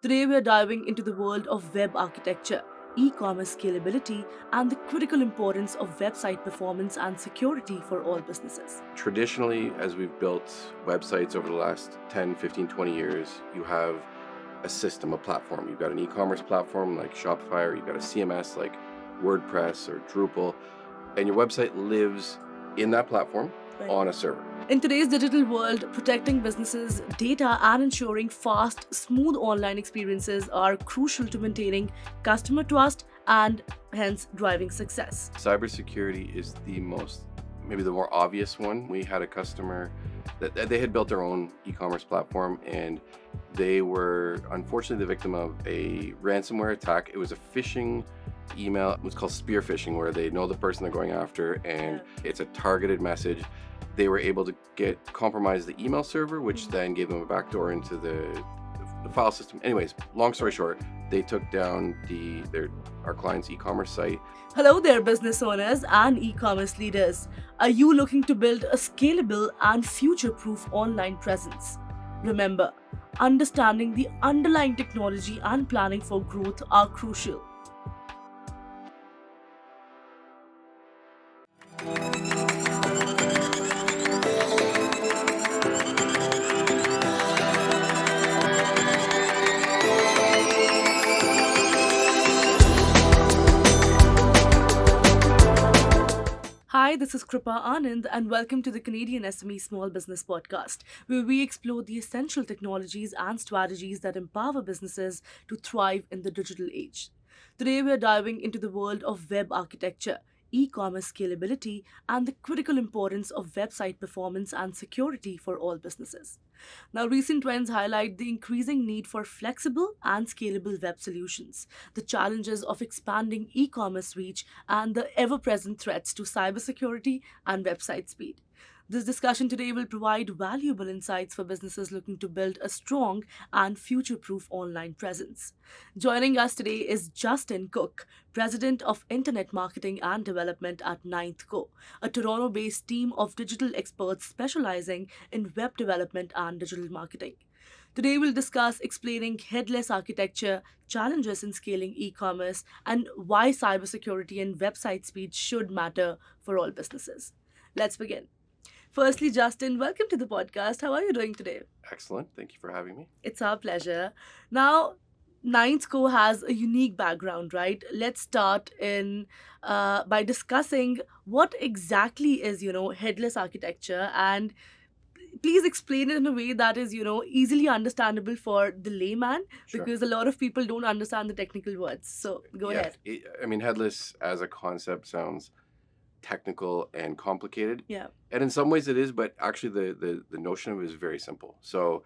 Today, we are diving into the world of web architecture, e-commerce scalability, and the critical importance of website performance and security for all businesses. Traditionally, as we've built websites over the last 10, 15, 20 years, you have a system, a platform. You've got an e-commerce platform like Shopify, or you've got a CMS like WordPress or Drupal, and your website lives in that platform on a server. In today's digital world, protecting businesses' data and ensuring fast, smooth online experiences are crucial to maintaining customer trust and hence driving success. Cybersecurity is maybe the more obvious one. We had a customer that they had built their own e-commerce platform, and they were unfortunately the victim of a ransomware attack. It was a phishing email. It was called spear phishing, where they know the person they're going after, and it's a targeted message. They were able to compromise the email server, which then gave them a backdoor into the file system. Anyways, long story short, they took down our client's e-commerce site. Hello there, business owners and e-commerce leaders. Are you looking to build a scalable and future-proof online presence? Remember, understanding the underlying technology and planning for growth are crucial. Hi, this is Kripa Anand, and welcome to the Canadian SME Small Business Podcast, where we explore the essential technologies and strategies that empower businesses to thrive in the digital age. Today, we are diving into the world of web architecture, e-commerce scalability, and the critical importance of website performance and security for all businesses. Now, recent trends highlight the increasing need for flexible and scalable web solutions, the challenges of expanding e-commerce reach, and the ever-present threats to cybersecurity and website speed. This discussion today will provide valuable insights for businesses looking to build a strong and future-proof online presence. Joining us today is Justin Cook, President of Internet Marketing and Development at Ninth Co, a Toronto-based team of digital experts specializing in web development and digital marketing. Today, we'll discuss explaining headless architecture, challenges in scaling e-commerce, and why cybersecurity and website speed should matter for all businesses. Let's begin. Firstly, Justin, welcome to the podcast. How are you doing today? Excellent. Thank you for having me. It's our pleasure. Now, Ninth Co has a unique background, right? Let's start by discussing what exactly is, headless architecture, and please explain it in a way that is, easily understandable for the layman, because a lot of people don't understand the technical words. So go ahead. Headless as a concept sounds technical and complicated. Yeah. And in some ways it is, but actually the notion of it is very simple. So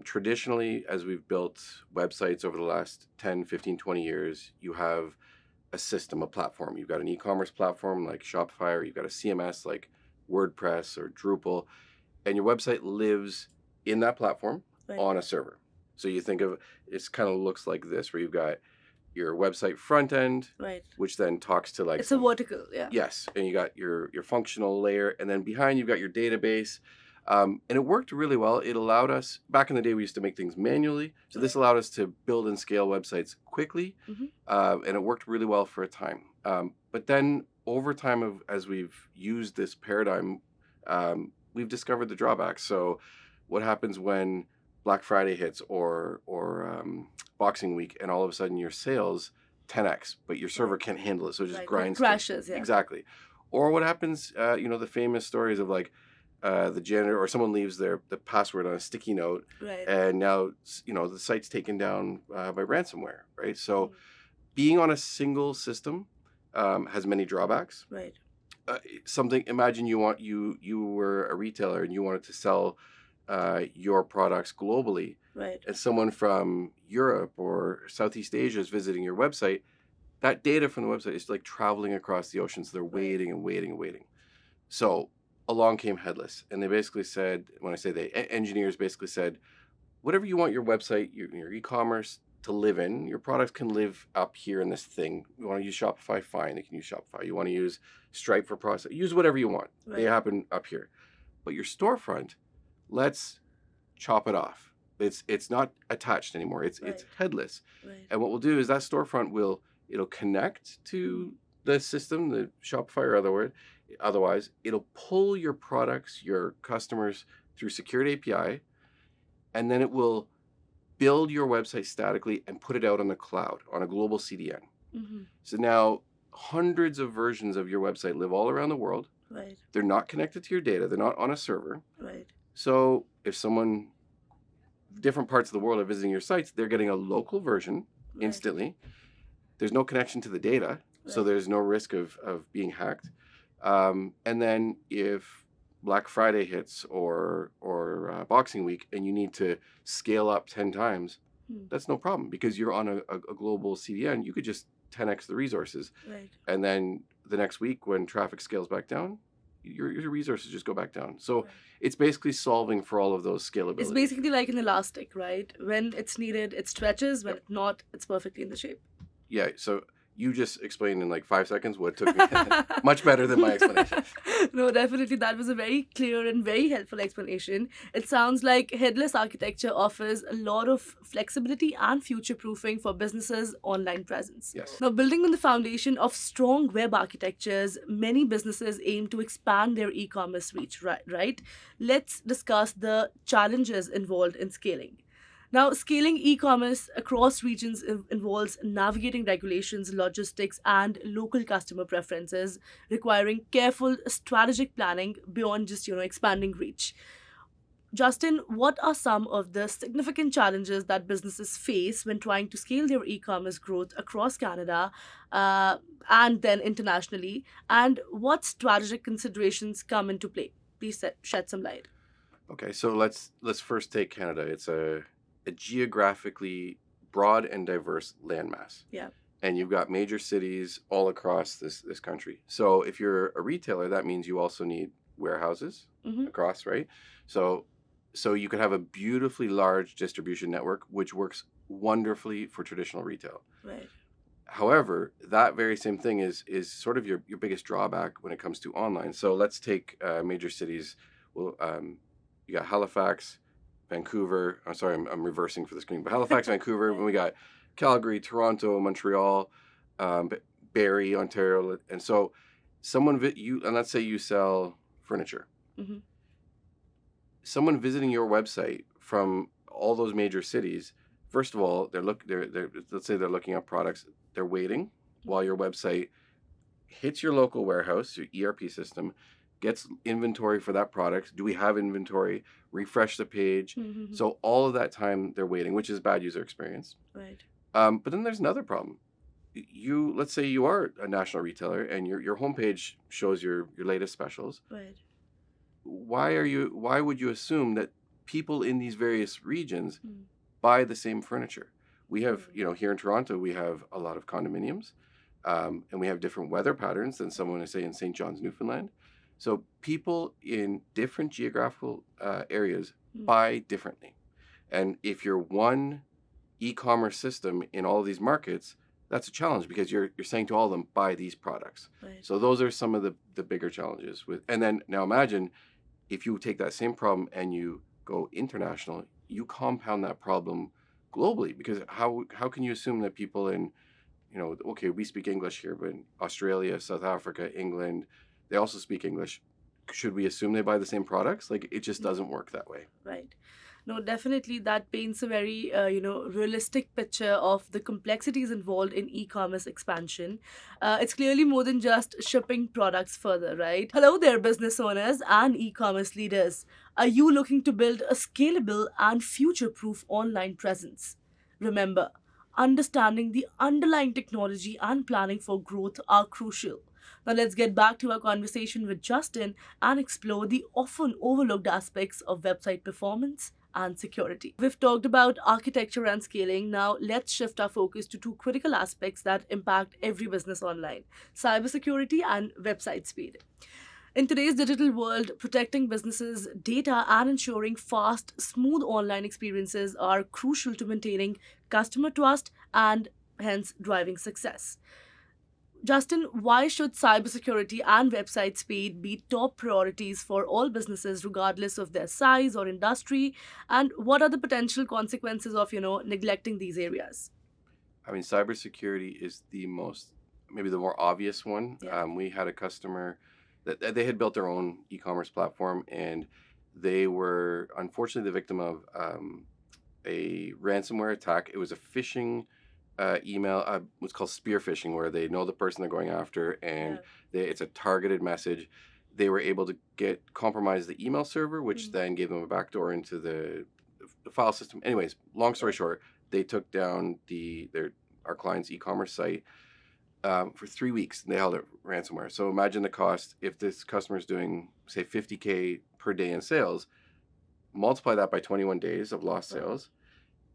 traditionally, as we've built websites over the last 10, 15, 20 years, you have a system, a platform. You've got an e-commerce platform like Shopify, or you've got a CMS like WordPress or Drupal, and your website lives in that platform on a server. So you think of it kind of looks like this, where you've got your website front end, which then talks to it's a vertical, yeah. Yes, and you got your functional layer, and then behind you've got your database, and it worked really well. It allowed us, back in the day we used to make things manually, so this allowed us to build and scale websites quickly, and it worked really well for a time. But then over time, as we've used this paradigm, we've discovered the drawbacks. So what happens when Black Friday hits or Boxing Week, and all of a sudden your sales 10x, but your server can't handle it, so it just grinds. It crashes, yeah. Exactly. Or what happens, the famous stories of like the janitor or someone leaves the password on a sticky note, and now the site's taken down by ransomware, right? So being on a single system has many drawbacks. Right. Imagine you were a retailer and you wanted to sell your products globally, and someone from Europe or Southeast Asia is visiting your website. That data from the website is like traveling across the ocean, so they're waiting and waiting and waiting. So along came Headless, and they basically said, when I say they, engineers basically said, whatever you want your website, your e-commerce to live in, your products can live up here in this thing. You want to use Shopify, fine, they can use Shopify. You want to use Stripe for process, use whatever you want. They happen up here. But your storefront, let's chop it off. It's not attached anymore. It's Right. headless. Right. And what we'll do is that storefront it'll connect to the system, the Shopify or otherwise, it'll pull your products, your customers through security API, and then it will build your website statically and put it out on the cloud on a global CDN. Mm-hmm. So now hundreds of versions of your website live all around the world. Right. They're not connected to your data. They're not on a server. Right. So if different parts of the world are visiting your sites, they're getting a local version instantly. There's no connection to the data, so there's no risk of being hacked. And then if Black Friday hits or Boxing Week and you need to scale up 10 times, that's no problem because you're on a global CDN. You could just 10x the resources. Right. And then the next week when traffic scales back down, your resources just go back down. So it's basically solving for all of those scalability. It's basically like an elastic, right? When it's needed, it stretches. When it's not, it's perfectly in the shape. Yeah. So you just explained in like 5 seconds what took me much better than my explanation. No, definitely. That was a very clear and very helpful explanation. It sounds like headless architecture offers a lot of flexibility and future proofing for businesses' online presence. Yes. Now, building on the foundation of strong web architectures, many businesses aim to expand their e-commerce reach, right? Let's discuss the challenges involved in scaling. Now, scaling e-commerce across regions involves navigating regulations, logistics, and local customer preferences, requiring careful strategic planning beyond just, expanding reach. Justin, what are some of the significant challenges that businesses face when trying to scale their e-commerce growth across Canada and then internationally? And what strategic considerations come into play? Please shed some light. Okay, so let's first take Canada. It's a geographically broad and diverse landmass. Yeah. And you've got major cities all across this country. So if you're a retailer, that means you also need warehouses across, right? So you could have a beautifully large distribution network, which works wonderfully for traditional retail. Right. However, that very same thing is sort of your biggest drawback when it comes to online. So let's take major cities. Well, you got Halifax, Vancouver. I'm sorry, I'm reversing for the screen. But Halifax, Vancouver. And we got Calgary, Toronto, Montreal, Barrie, Ontario, and so and let's say you sell furniture. Mm-hmm. Someone visiting your website from all those major cities, first of all, let's say they're looking at products. They're waiting while your website hits your local warehouse, your ERP system, gets inventory for that product. Do we have inventory? Refresh the page. Mm-hmm. So all of that time they're waiting, which is bad user experience. Right. But then there's another problem. Let's say you are a national retailer and your homepage shows your latest specials. Right. Why would you assume that people in these various regions buy the same furniture? We have, here in Toronto, we have a lot of condominiums, and we have different weather patterns than someone, say, in St. John's, Newfoundland. So people in different geographical areas buy differently. And if you're one e-commerce system in all of these markets, that's a challenge because you're saying to all of them, buy these products. Right. So those are some of the bigger challenges. And then now imagine if you take that same problem and you go international, you compound that problem globally, because how can you assume that people in, okay, we speak English here, but in Australia, South Africa, England, they also speak English. Should we assume they buy the same products? Like, it just doesn't work that way. Right. No, definitely that paints a very, realistic picture of the complexities involved in e-commerce expansion. It's clearly more than just shipping products further, right? Hello there, business owners and e-commerce leaders. Are you looking to build a scalable and future-proof online presence? Remember, understanding the underlying technology and planning for growth are crucial. Now let's get back to our conversation with Justin and explore the often overlooked aspects of website performance and security. We've talked about architecture and scaling. Now let's shift our focus to two critical aspects that impact every business online: cybersecurity and website speed. In today's digital world, protecting businesses' data and ensuring fast, smooth online experiences are crucial to maintaining customer trust and hence driving success. Justin, why should cybersecurity and website speed be top priorities for all businesses, regardless of their size or industry? And what are the potential consequences of, neglecting these areas? I mean, cybersecurity is maybe the more obvious one. Yeah. We had a customer that they had built their own e-commerce platform, and they were unfortunately the victim of a ransomware attack. It was a phishing email, what's called spear phishing, where they know the person they're going after, and it's a targeted message. They were able to compromise the email server, which then gave them a backdoor into the file system. Anyways, long story short, they took down our client's e-commerce site for 3 weeks. And they held it ransomware. So imagine the cost if this customer is doing, say, $50K per day in sales. Multiply that by 21 days of lost sales.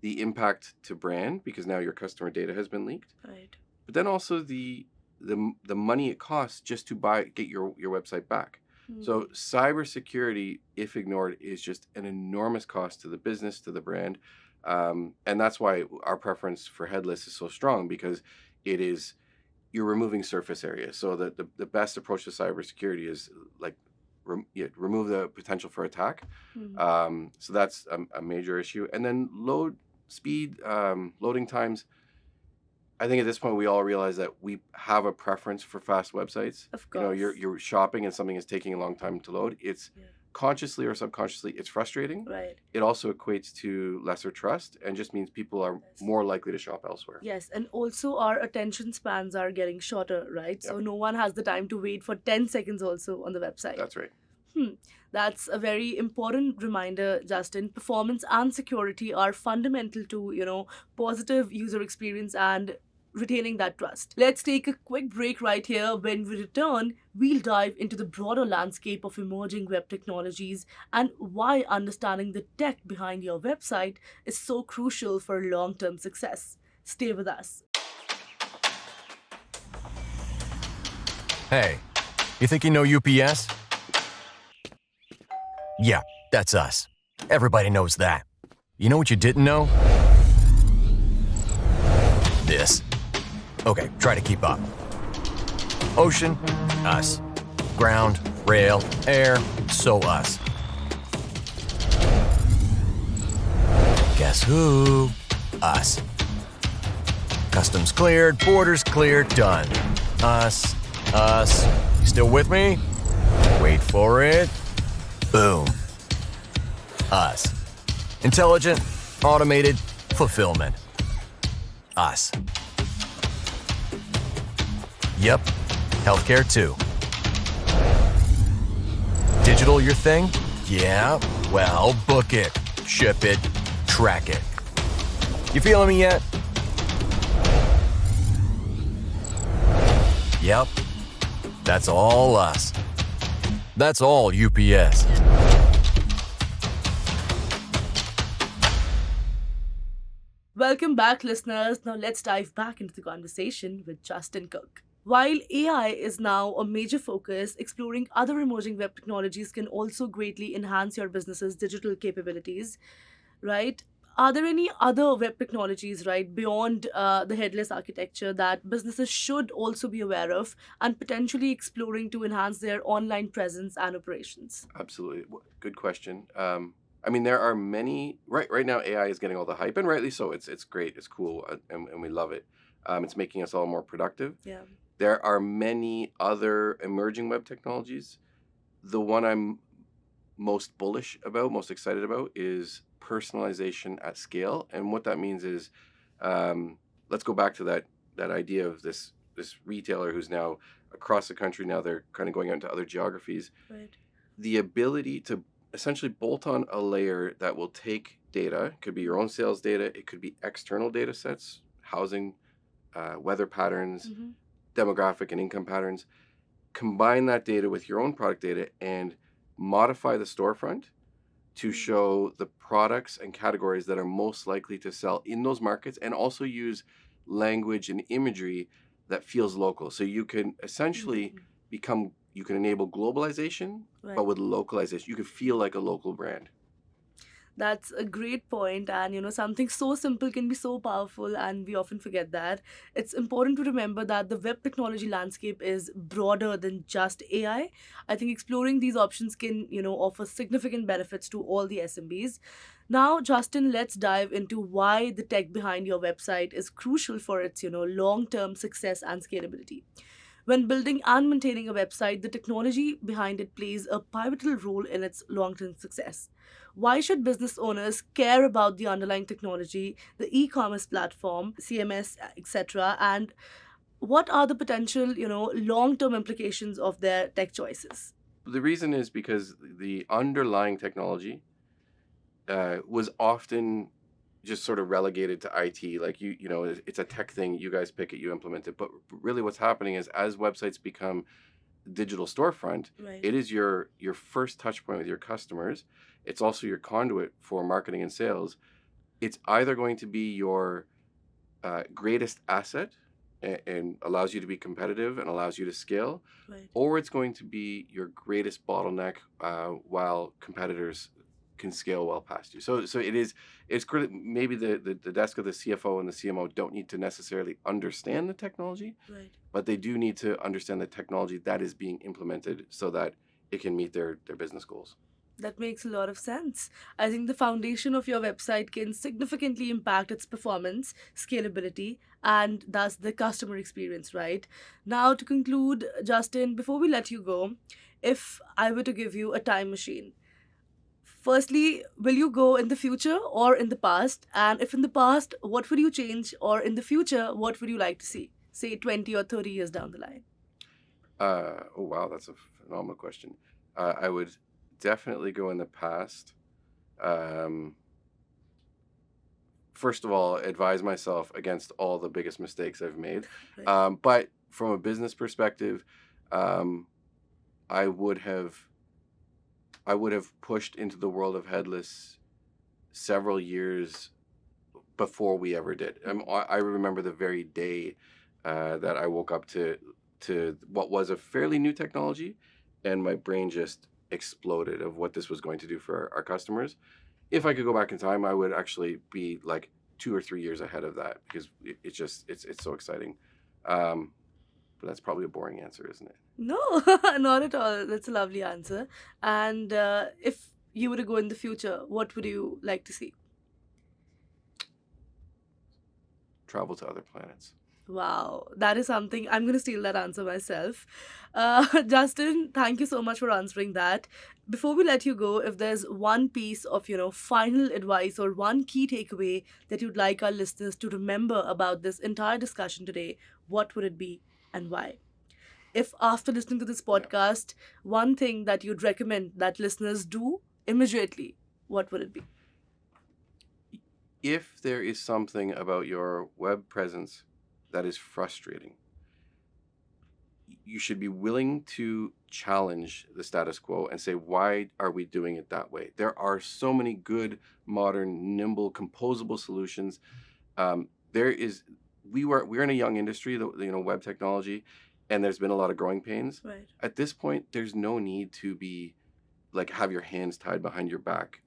The impact to brand, because now your customer data has been leaked. Right. But then also the money it costs just to get your website back. So cybersecurity, if ignored, is just an enormous cost to the business, to the brand. And that's why our preference for headless is so strong, because you're removing surface area. So the best approach to cybersecurity is like remove the potential for attack. So that's a major issue. And then loading times. I think at this point we all realize that we have a preference for fast websites. Of course. You're shopping and something is taking a long time to load. It's consciously or subconsciously, it's frustrating. Right. It also equates to lesser trust and just means people are more likely to shop elsewhere. Yes, and also our attention spans are getting shorter, right? So no one has the time to wait for 10 seconds also on the website. That's right. That's a very important reminder, Justin. Performance and security are fundamental to, positive user experience and retaining that trust. Let's take a quick break right here. When we return, we'll dive into the broader landscape of emerging web technologies and why understanding the tech behind your website is so crucial for long-term success. Stay with us. Hey, you think you know UPS? Yeah, that's us. Everybody knows that. You know what you didn't know? This. Okay, try to keep up. Ocean, us. Ground, rail, air, so us. Guess who? Us. Customs cleared, borders cleared, done. Us. You still with me? Wait for it. Boom. Us. Intelligent, automated, fulfillment. Us. Yep. Healthcare too. Digital your thing? Yeah. Well, book it, ship it, track it. You feeling me yet? Yep. That's all us. That's all UPS. Welcome back, listeners. Now let's dive back into the conversation with Justin Cook. While AI is now a major focus, exploring other emerging web technologies can also greatly enhance your business's digital capabilities, right? Are there any other web technologies, right, beyond the headless architecture that businesses should also be aware of and potentially exploring to enhance their online presence and operations? Absolutely. Good question. I mean, there are many. Right now, AI is getting all the hype, and rightly so. It's great. It's cool, and we love it. It's making us all more productive. Yeah. There are many other emerging web technologies. The one I'm most bullish about, most excited about, is personalization at scale. And what that means is, let's go back to that idea of this retailer who's now across the country. Now they're kind of going out into other geographies. Right. The ability to essentially bolt on a layer that will take data. It could be your own sales data. It could be external data sets, housing, weather patterns, demographic and income patterns. Combine that data with your own product data and modify the storefront to show the products and categories that are most likely to sell in those markets, and also use language and imagery that feels local. So you can essentially you can enable globalization, but with localization. You can feel like a local brand. That's a great point, and something so simple can be so powerful, and we often forget that. It's important to remember that the web technology landscape is broader than just AI. I think exploring these options can, offer significant benefits to all the SMBs. Now, Justin, let's dive into why the tech behind your website is crucial for its, long term success and scalability. When building and maintaining a website, the technology behind it plays a pivotal role in its long term success. Why should business owners care about the underlying technology, the e commerce platform, CMS, etc.? And what are the potential, long term implications of their tech choices? The reason is because the underlying technology was often just sort of relegated to IT. Like it's a tech thing. You guys pick it, you implement it. But really, what's happening is as websites become digital storefront, Right. it is your first touch point with your customers. It's also your conduit for marketing and sales. It's either going to be your greatest asset and allows you to be competitive and allows you to scale, Right. or it's going to be your greatest bottleneck while competitors can scale well past you. So it's maybe the desk of the CFO and the CMO don't need to necessarily understand the technology, Right. but they do need to understand the technology that is being implemented so that it can meet their business goals. That makes a lot of sense. I think the foundation of your website can significantly impact its performance, scalability, and thus the customer experience, right? Now, to conclude, Justin, before we let you go, if I were to give you a time machine, firstly, will you go in the future or in the past? And if in the past, what would you change? Or in the future, what would you like to see? Say 20 or 30 years down the line. Oh wow, that's a phenomenal question. I would definitely go in the past. Um, First of all, advise myself against all the biggest mistakes I've made. Right. But from a business perspective, um, I would have pushed into the world of headless several years before we ever did. I remember the very day that I woke up to what was a fairly new technology, and my brain just exploded of what this was going to do for our customers. If I could go back in time, I would actually be like 2 or 3 years ahead of that because it's so exciting. But that's probably a boring answer, isn't it? No, not at all. That's a lovely answer. And if you were to go in the future, what would you like to see? Travel to other planets. Wow, that is something I'm going to steal that answer myself. Justin, thank you so much for answering that. Before we let you go, if there's one piece of, final advice or one key takeaway that you'd like our listeners to remember about this entire discussion today, what would it be and why? If after listening to this Yeah. podcast, one thing that you'd recommend that listeners do immediately, what would it be? If there is something about your web presence that is frustrating, you should be willing to challenge the status quo and say, why are we doing it that way? There are so many good, modern, nimble, composable solutions. There is, we're in a young industry, web technology, and there's been a lot of growing pains. Right. At this point, there's no need to be like have your hands tied behind your back.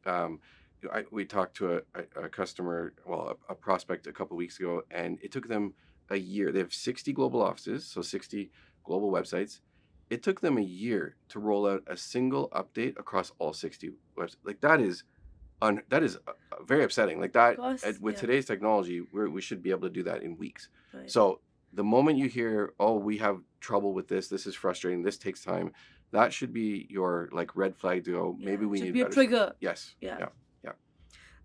We talked to a customer, well, a prospect a couple of weeks ago, and it took them a year. They have 60 global offices, so 60 global websites. It took them a year to roll out a single update across all 60 websites. Like that is very upsetting. Like that, Of course, with yeah. today's technology, we should be able to do that in weeks. Right. So the moment you hear, oh, we have trouble with this is frustrating, this takes time, that should be your like red flag to go, maybe we should need be a better trigger. Yes. Yeah. Yeah.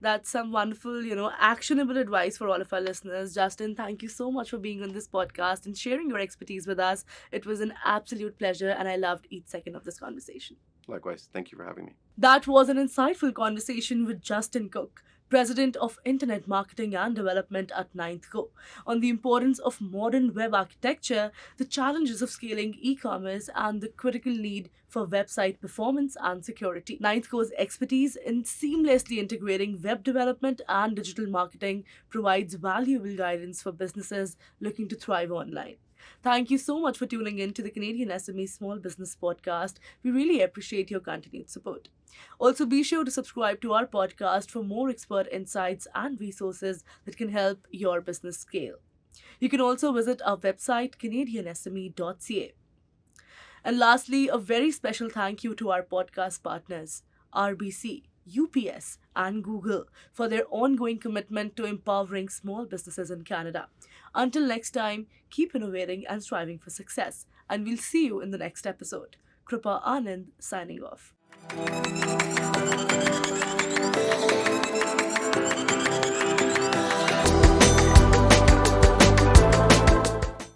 That's some wonderful, actionable advice for all of our listeners. Justin, thank you so much for being on this podcast and sharing your expertise with us. It was an absolute pleasure, and I loved each second of this conversation. Likewise. Thank you for having me. That was an insightful conversation with Justin Cook, President of Internet Marketing and Development at Ninth Co, on the importance of modern web architecture, the challenges of scaling e-commerce, and the critical need for website performance and security. Ninth Co's expertise in seamlessly integrating web development and digital marketing provides valuable guidance for businesses looking to thrive online. Thank you so much for tuning in to the Canadian SME Small Business Podcast. We really appreciate your continued support. Also, be sure to subscribe to our podcast for more expert insights and resources that can help your business scale. You can also visit our website, canadiansme.ca. And lastly, a very special thank you to our podcast partners, RBC, UPS, and Google, for their ongoing commitment to empowering small businesses in Canada. Until next time, keep innovating and striving for success. And we'll see you in the next episode. Kripa Anand signing off.